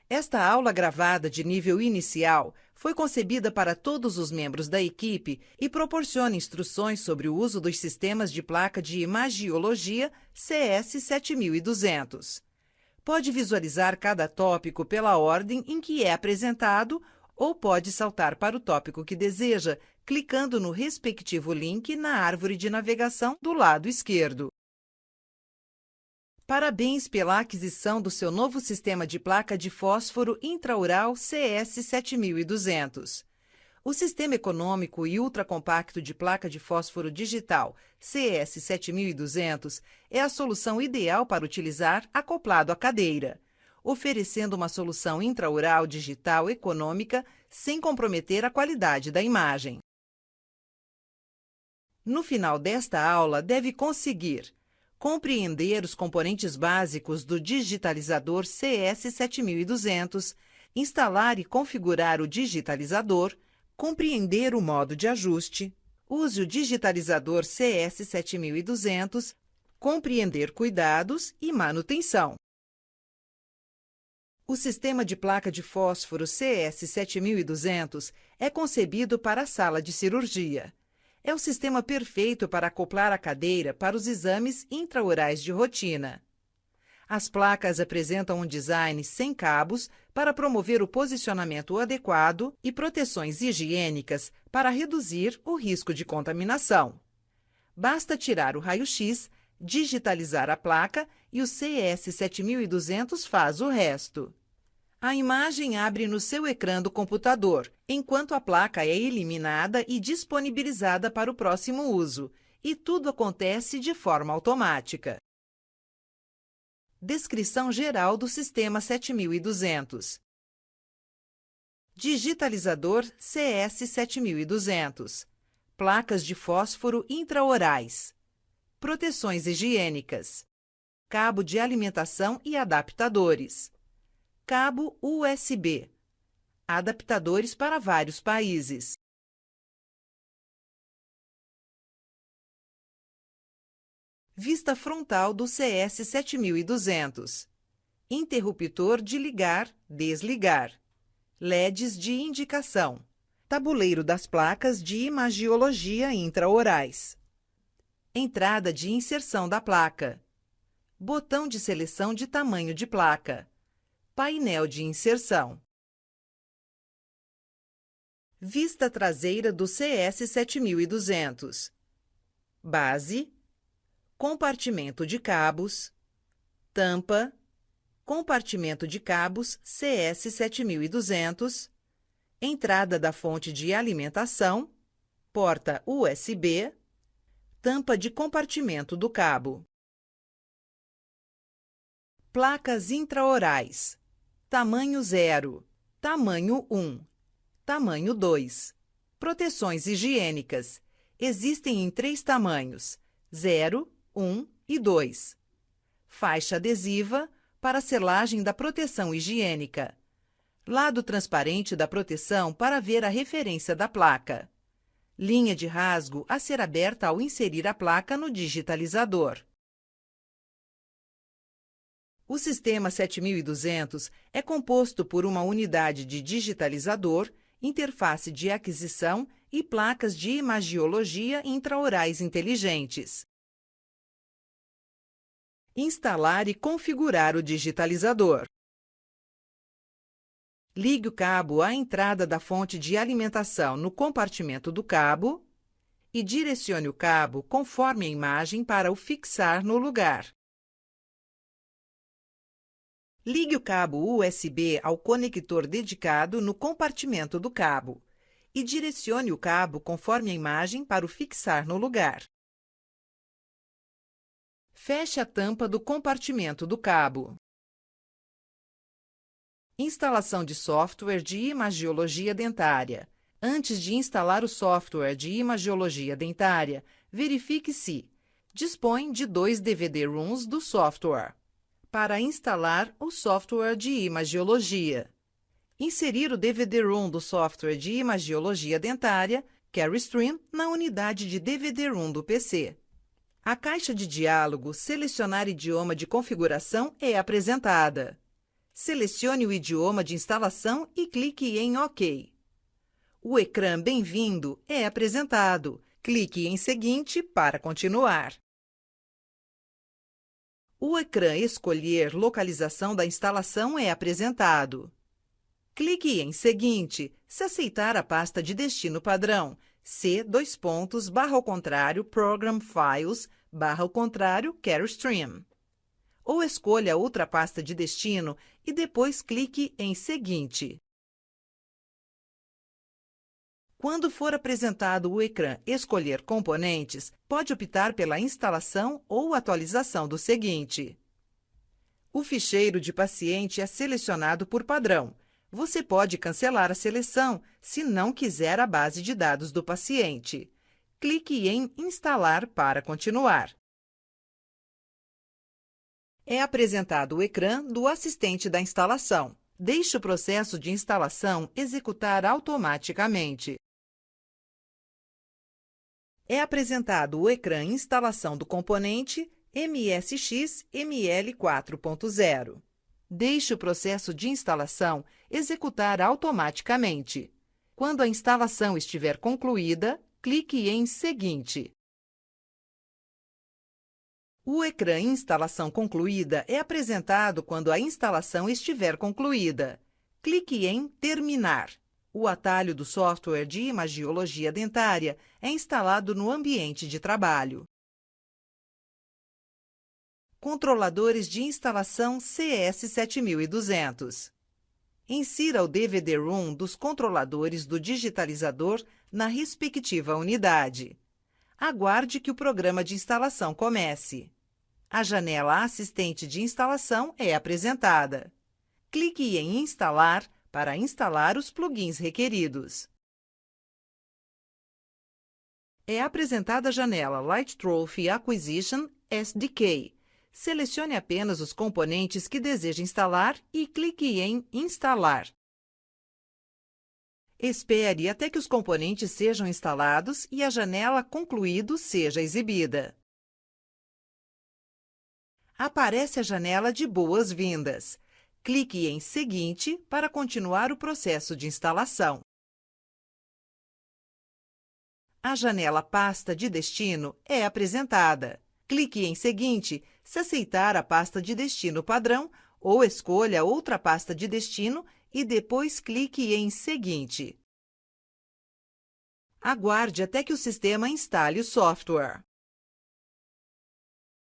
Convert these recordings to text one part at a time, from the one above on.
Esta aula gravada de nível inicial foi concebida para todos os membros da equipe e proporciona instruções sobre o uso dos sistemas de placa de imagiologia CS7200. Pode visualizar cada tópico pela ordem em que é apresentado ou pode saltar para o tópico que deseja, clicando no respectivo link na árvore de navegação do lado esquerdo. Parabéns pela aquisição do seu novo sistema de placa de fósforo intraoral CS7200. O sistema econômico e ultracompacto de placa de fósforo digital CS7200 é a solução ideal para utilizar acoplado à cadeira, oferecendo uma solução intraoral digital econômica sem comprometer a qualidade da imagem. No final desta aula, deve conseguir compreender os componentes básicos do digitalizador CS7200, instalar e configurar o digitalizador, compreender o modo de ajuste, use o digitalizador CS7200, compreender cuidados e manutenção. O sistema de placa de fósforo CS7200 é concebido para a sala de cirurgia. É o sistema perfeito para acoplar a cadeira para os exames intraorais de rotina. As placas apresentam um design sem cabos para promover o posicionamento adequado e proteções higiênicas para reduzir o risco de contaminação. Basta tirar o raio-x, digitalizar a placa e o CS7200 faz o resto. A imagem abre no seu ecrã do computador, enquanto a placa é eliminada e disponibilizada para o próximo uso, e tudo acontece de forma automática. Descrição geral do sistema 7200. Digitalizador CS7200. Placas de fósforo intraorais. Proteções higiênicas. Cabo de alimentação e adaptadores. Cabo USB. Adaptadores para vários países. Vista frontal do CS7200. Interruptor de ligar, desligar. LEDs de indicação. Tabuleiro das placas de imagiologia intraorais. Entrada de inserção da placa. Botão de seleção de tamanho de placa. Painel de inserção. Vista traseira do CS7200. Base. Compartimento de cabos. Tampa. Compartimento de cabos CS7200. Entrada da fonte de alimentação. Porta USB. Tampa de compartimento do cabo. Placas intraorais. Tamanho 0, tamanho 1, tamanho 2. Proteções higiênicas. Existem em 3 tamanhos, 0, 1 e 2. Faixa adesiva para selagem da proteção higiênica. Lado transparente da proteção para ver a referência da placa. Linha de rasgo a ser aberta ao inserir a placa no digitalizador. O sistema 7200 é composto por uma unidade de digitalizador, interface de aquisição e placas de imagiologia intraorais inteligentes. Instalar e configurar o digitalizador. Ligue o cabo à entrada da fonte de alimentação no compartimento do cabo e direcione o cabo conforme a imagem para o fixar no lugar. Ligue o cabo USB ao conector dedicado no compartimento do cabo e direcione o cabo conforme a imagem para o fixar no lugar. Feche a tampa do compartimento do cabo. Instalação de software de imagiologia dentária. Antes de instalar o software de imagiologia dentária, verifique se dispõe de 2 DVD-ROMs do software. Para instalar o software de imagiologia. Inserir o DVD-ROM do software de imagiologia dentária, Carestream, na unidade de DVD-ROM do PC. A caixa de diálogo Selecionar idioma de configuração é apresentada. Selecione o idioma de instalação e clique em OK. O ecrã Bem-vindo é apresentado. Clique em Seguinte para continuar. O ecrã Escolher localização da instalação é apresentado. Clique em Seguinte se aceitar a pasta de destino padrão C:/Program Files/Carestream. Ou escolha outra pasta de destino e depois clique em Seguinte. Quando for apresentado o ecrã Escolher componentes, pode optar pela instalação ou atualização do seguinte. O ficheiro de paciente é selecionado por padrão. Você pode cancelar a seleção se não quiser a base de dados do paciente. Clique em Instalar para continuar. É apresentado o ecrã do assistente da instalação. Deixe o processo de instalação executar automaticamente. É apresentado o ecrã Instalação do componente MSX ML 4.0. Deixe o processo de instalação executar automaticamente. Quando a instalação estiver concluída, clique em Seguinte. O ecrã Instalação concluída é apresentado quando a instalação estiver concluída. Clique em Terminar. O atalho do software de imagiologia dentária é instalado no ambiente de trabalho. Controladores de instalação CS7200. Insira o DVD-ROM dos controladores do digitalizador na respectiva unidade. Aguarde que o programa de instalação comece. A janela Assistente de instalação é apresentada. Clique em Instalar para instalar os plugins requeridos. É apresentada a janela Light Trophy Acquisition SDK. Selecione apenas os componentes que deseja instalar e clique em Instalar. Espere até que os componentes sejam instalados e a janela Concluído seja exibida. Aparece a janela de boas-vindas. Clique em Seguinte para continuar o processo de instalação. A janela Pasta de Destino é apresentada. Clique em Seguinte se aceitar a pasta de destino padrão ou escolha outra pasta de destino e depois clique em Seguinte. Aguarde até que o sistema instale o software.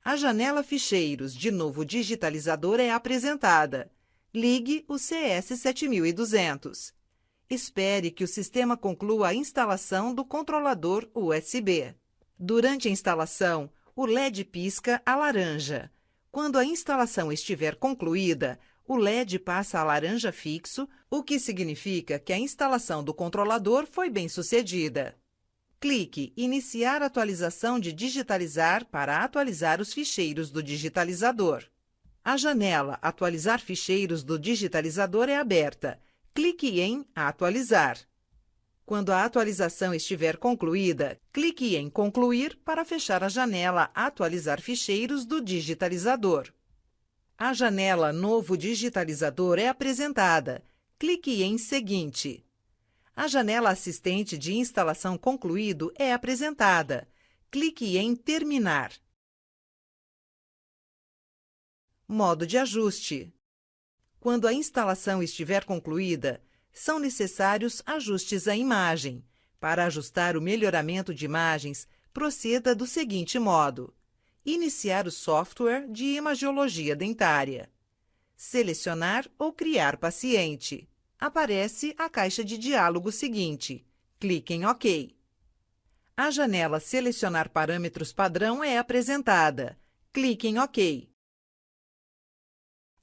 A janela Ficheiros de novo digitalizador é apresentada. Ligue o CS7200. Espere que o sistema conclua a instalação do controlador USB. Durante a instalação, o LED pisca a laranja. Quando a instalação estiver concluída, o LED passa a laranja fixo, o que significa que a instalação do controlador foi bem-sucedida. Clique Iniciar atualização de digitalizar para atualizar os ficheiros do digitalizador. A janela Atualizar ficheiros do digitalizador é aberta. Clique em Atualizar. Quando a atualização estiver concluída, clique em Concluir para fechar a janela Atualizar ficheiros do digitalizador. A janela Novo digitalizador é apresentada. Clique em Seguinte. A janela Assistente de instalação concluído é apresentada. Clique em Terminar. Modo de ajuste. Quando a instalação estiver concluída, são necessários ajustes à imagem. Para ajustar o melhoramento de imagens, proceda do seguinte modo. Iniciar o software de imagiologia dentária. Selecionar ou criar paciente. Aparece a caixa de diálogo seguinte. Clique em OK. A janela Selecionar parâmetros padrão é apresentada. Clique em OK.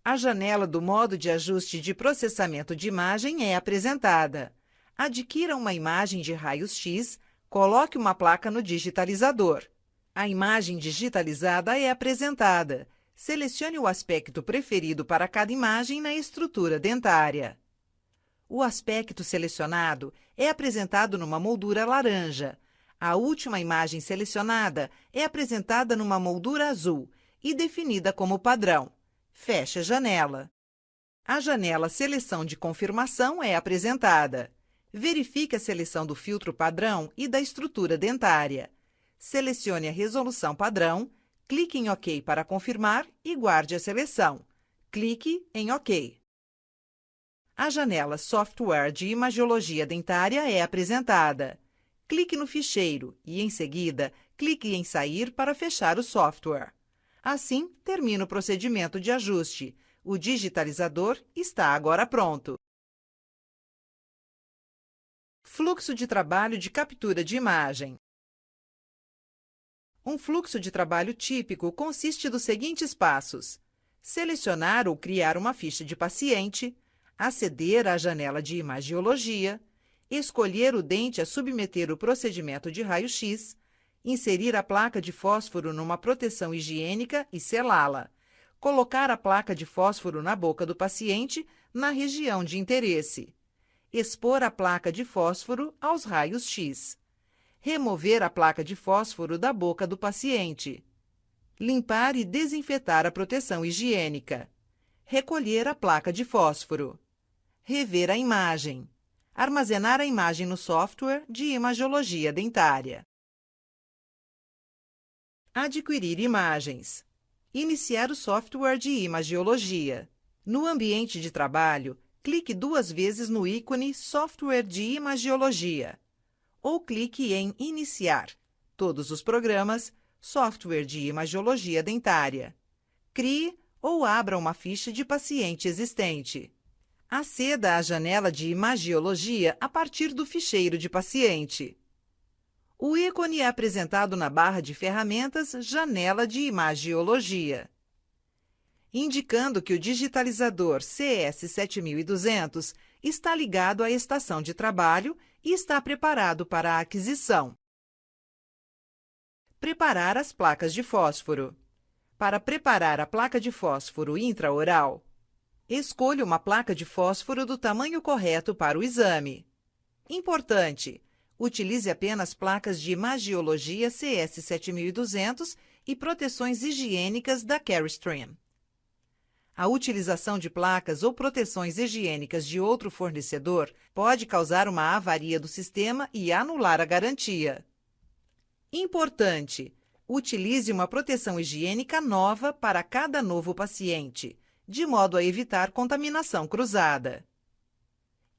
A janela do modo de ajuste de processamento de imagem é apresentada. Adquira uma imagem de raios-x, coloque uma placa no digitalizador. A imagem digitalizada é apresentada. Selecione o aspecto preferido para cada imagem na estrutura dentária. O aspecto selecionado é apresentado numa moldura laranja. A última imagem selecionada é apresentada numa moldura azul e definida como padrão. Feche a janela. A janela Seleção de confirmação é apresentada. Verifique a seleção do filtro padrão e da estrutura dentária. Selecione a resolução padrão, clique em OK para confirmar e guarde a seleção. Clique em OK. A janela Software de Imagiologia Dentária é apresentada. Clique no ficheiro e, em seguida, clique em Sair para fechar o software. Assim, termina o procedimento de ajuste. O digitalizador está agora pronto. Fluxo de trabalho de captura de imagem. Um fluxo de trabalho típico consiste dos seguintes passos: selecionar ou criar uma ficha de paciente, aceder à janela de imagiologia, escolher o dente a submeter o procedimento de raio-x, inserir a placa de fósforo numa proteção higiênica e selá-la, colocar a placa de fósforo na boca do paciente na região de interesse, expor a placa de fósforo aos raios-x, remover a placa de fósforo da boca do paciente, limpar e desinfetar a proteção higiênica, recolher a placa de fósforo, rever a imagem, armazenar a imagem no software de imagiologia dentária. Adquirir imagens. Iniciar o software de imagiologia. No ambiente de trabalho, clique 2 vezes no ícone Software de Imagiologia ou clique em Iniciar. Todos os programas, Software de Imagiologia Dentária. Crie ou abra uma ficha de paciente existente. Aceda à janela de imagiologia a partir do ficheiro de paciente. O ícone é apresentado na barra de ferramentas Janela de Imagiologia, indicando que o digitalizador CS7200 está ligado à estação de trabalho e está preparado para a aquisição. Preparar as placas de fósforo. Para preparar a placa de fósforo intraoral, escolha uma placa de fósforo do tamanho correto para o exame. Importante: utilize apenas placas de imagiologia CS7200 e proteções higiênicas da Carestream. A utilização de placas ou proteções higiênicas de outro fornecedor pode causar uma avaria do sistema e anular a garantia. Importante: utilize uma proteção higiênica nova para cada novo paciente, de modo a evitar contaminação cruzada.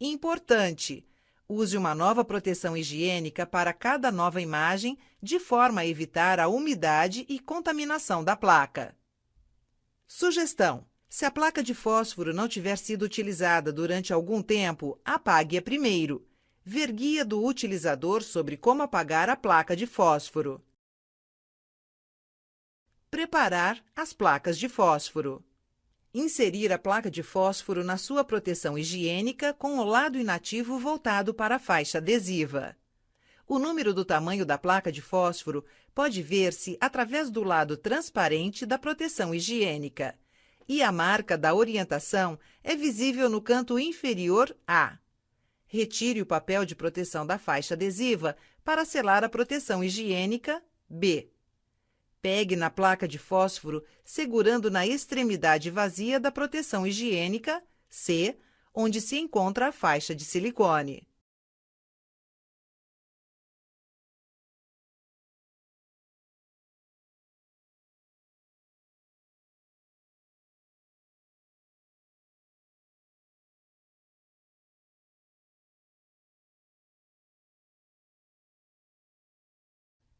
Importante: use uma nova proteção higiênica para cada nova imagem, de forma a evitar a umidade e contaminação da placa. Sugestão: se a placa de fósforo não tiver sido utilizada durante algum tempo, apague-a primeiro. Ver guia do utilizador sobre como apagar a placa de fósforo. Preparar as placas de fósforo. Inserir a placa de fósforo na sua proteção higiênica com o lado inativo voltado para a faixa adesiva. O número do tamanho da placa de fósforo pode ver-se através do lado transparente da proteção higiênica, e a marca da orientação é visível no canto inferior A. Retire o papel de proteção da faixa adesiva para selar a proteção higiênica B. Pegue na placa de fósforo, segurando na extremidade vazia da proteção higiênica, C, onde se encontra a faixa de silicone.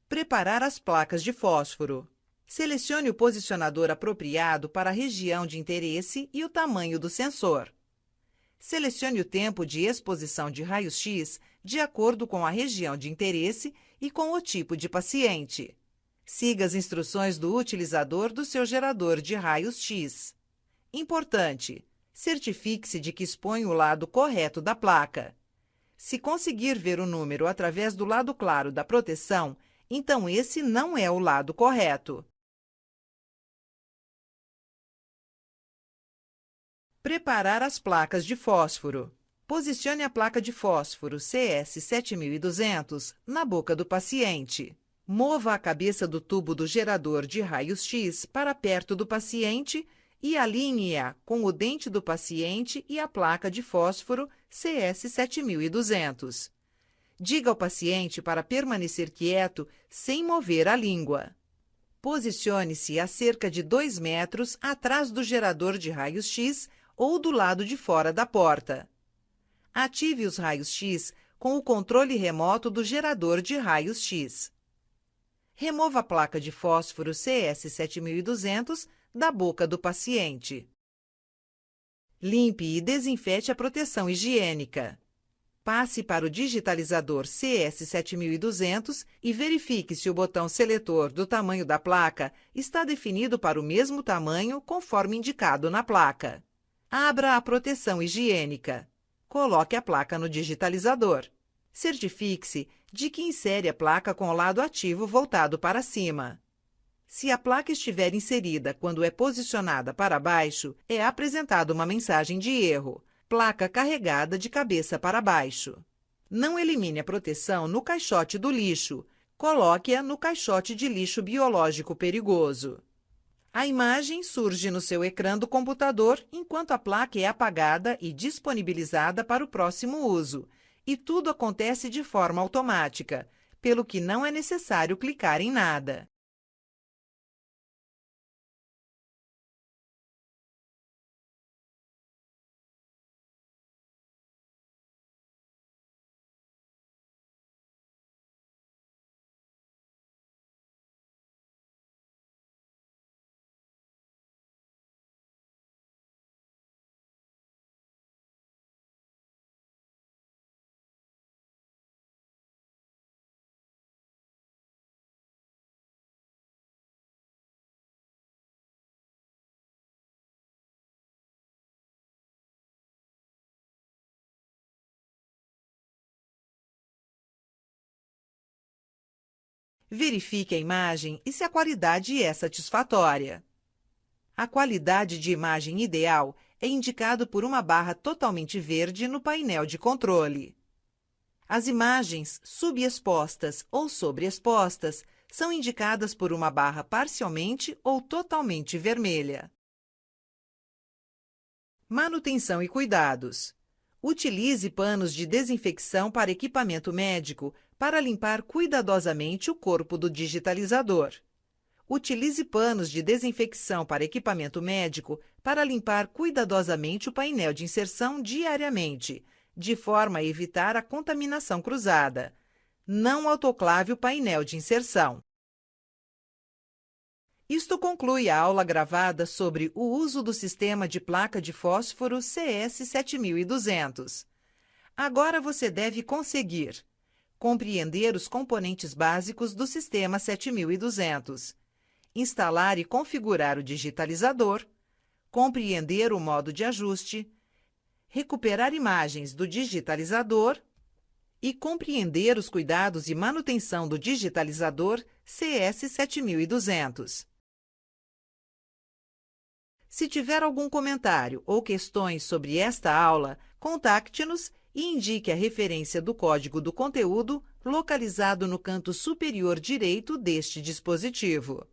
Preparar as placas de fósforo. Selecione o posicionador apropriado para a região de interesse e o tamanho do sensor. Selecione o tempo de exposição de raio-x de acordo com a região de interesse e com o tipo de paciente. Siga as instruções do utilizador do seu gerador de raios-x. Importante: certifique-se de que expõe o lado correto da placa. Se conseguir ver o número através do lado claro da proteção, então esse não é o lado correto. Preparar as placas de fósforo. Posicione a placa de fósforo CS7200 na boca do paciente. Mova a cabeça do tubo do gerador de raios-x para perto do paciente e alinhe-a com o dente do paciente e a placa de fósforo CS7200. Diga ao paciente para permanecer quieto sem mover a língua. Posicione-se a cerca de 2 metros atrás do gerador de raios-x ou do lado de fora da porta. Ative os raios-x com o controle remoto do gerador de raios-x. Remova a placa de fósforo CS7200 da boca do paciente. Limpe e desinfete a proteção higiênica. Passe para o digitalizador CS7200 e verifique se o botão seletor do tamanho da placa está definido para o mesmo tamanho conforme indicado na placa. Abra a proteção higiênica. Coloque a placa no digitalizador. Certifique-se de que insere a placa com o lado ativo voltado para cima. Se a placa estiver inserida quando é posicionada para baixo, é apresentada uma mensagem de erro. Placa carregada de cabeça para baixo. Não elimine a proteção no caixote do lixo. Coloque-a no caixote de lixo biológico perigoso. A imagem surge no seu ecrã do computador enquanto a placa é apagada e disponibilizada para o próximo uso. E tudo acontece de forma automática, pelo que não é necessário clicar em nada. Verifique a imagem e se a qualidade é satisfatória. A qualidade de imagem ideal é indicado por uma barra totalmente verde no painel de controle. As imagens subexpostas ou sobreexpostas são indicadas por uma barra parcialmente ou totalmente vermelha. Manutenção e cuidados. Utilize panos de desinfecção para equipamento médico para limpar cuidadosamente o corpo do digitalizador. Utilize panos de desinfecção para equipamento médico para limpar cuidadosamente o painel de inserção diariamente, de forma a evitar a contaminação cruzada. Não autoclave o painel de inserção. Isto conclui a aula gravada sobre o uso do sistema de placa de fósforo CS7200. Agora você deve conseguir compreender os componentes básicos do sistema 7200, instalar e configurar o digitalizador, compreender o modo de ajuste, recuperar imagens do digitalizador e compreender os cuidados e manutenção do digitalizador CS7200. Se tiver algum comentário ou questões sobre esta aula, contacte-nos e indique a referência do código do conteúdo localizado no canto superior direito deste dispositivo.